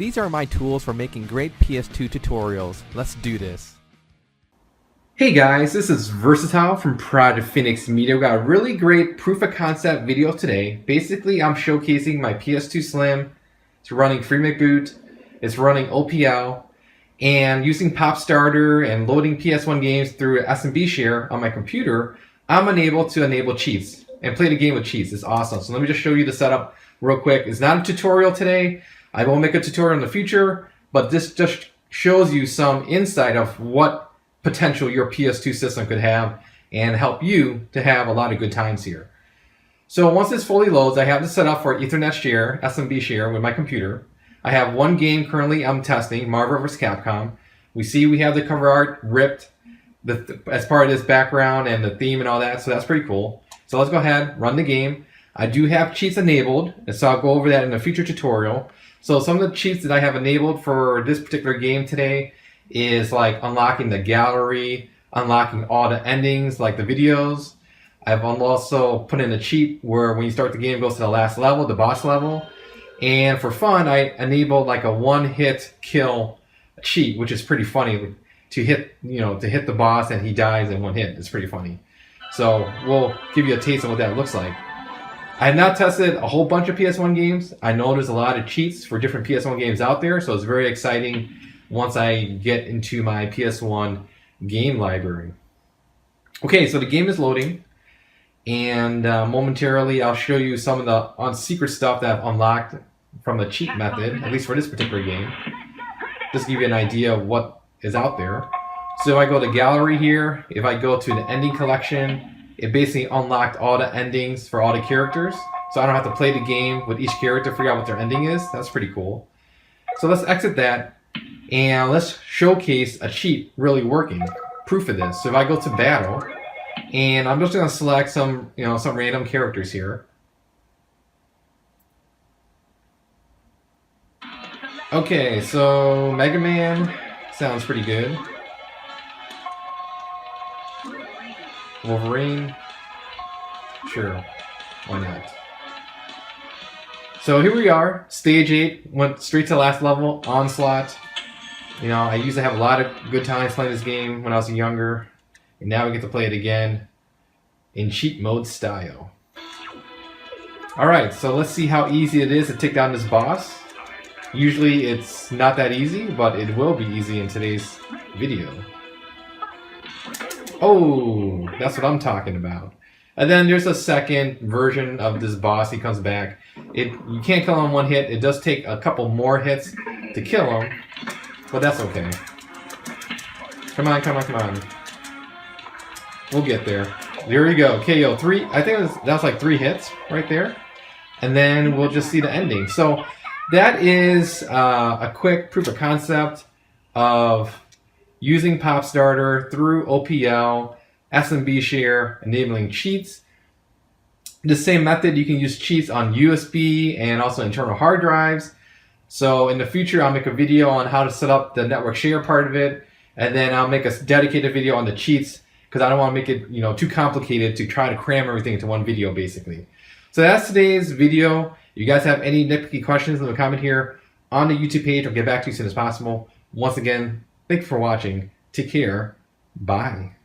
These are my tools for making great PS2 tutorials. Let's do this. Hey guys, this is Versatile from Project Phoenix Media. We got a really great proof of concept video today. Basically, I'm showcasing my PS2 Slim. It's running FreeMake Boot. It's running OPL. And using Pop Starter and loading PS1 games through SMB share on my computer, I'm unable to enable cheats and play the game with cheats. It's awesome. So let me just show you the setup real quick. It's not a tutorial today. I will make a tutorial in the future, but this just shows you some insight of what potential your PS2 system could have and help you to have a lot of good times here. So once this fully loads, I have this set up for Ethernet share, SMB share with my computer. I have one game currently I'm testing, Marvel vs. Capcom. We see we have the cover art ripped as part of this background and the theme and all that, so that's pretty cool. So let's go ahead, run the game. I do have cheats enabled, and so I'll go over that in a future tutorial. So some of the cheats that I have enabled for this particular game today is like unlocking the gallery, unlocking all the endings like the videos. I've also put in a cheat where when you start the game, it goes to the last level, the boss level. And for fun, I enabled like a one-hit kill cheat, which is pretty funny to hit the boss and he dies in one hit. It's pretty funny. So we'll give you a taste of what that looks like. I have not tested a whole bunch of PS1 games. I know there's a lot of cheats for different PS1 games out there, so it's very exciting once I get into my PS1 game library. Okay, so the game is loading, and momentarily I'll show you some of the secret stuff that I've unlocked from the cheat method, at least for this particular game. Just to give you an idea of what is out there. So if I go to gallery here, if I go to the ending collection, it basically unlocked all the endings for all the characters. So I don't have to play the game with each character to figure out what their ending is. That's pretty cool. So let's exit that and let's showcase a cheat really working. Proof of this. So if I go to battle, and I'm just going to select some random characters here. Okay, so Mega Man sounds pretty good. Wolverine, sure, why not? So here we are, stage 8, went straight to the last level, Onslaught. I used to have a lot of good times playing this game when I was younger, and now we get to play it again in cheat mode style. Alright, so let's see how easy it is to take down this boss. Usually it's not that easy, but it will be easy in today's video. Oh, that's what I'm talking about. And then there's a second version of this boss. He comes back. You can't kill him in one hit. It does take a couple more hits to kill him, but that's okay. Come on, come on, come on. We'll get there. There we go. KO 3. I think that was like 3 hits right there. And then we'll just see the ending. So that is a quick proof of concept of using Pop Starter through OPL, SMB share, enabling cheats. The same method, you can use cheats on USB and also internal hard drives. So in the future, I'll make a video on how to set up the network share part of it, and then I'll make a dedicated video on the cheats because I don't want to make it too complicated to try to cram everything into one video, basically. So that's today's video. If you guys have any nitpicky questions, leave a comment here on the YouTube page. I'll get back to you as soon as possible. Once again, thank you for watching. Take care. Bye.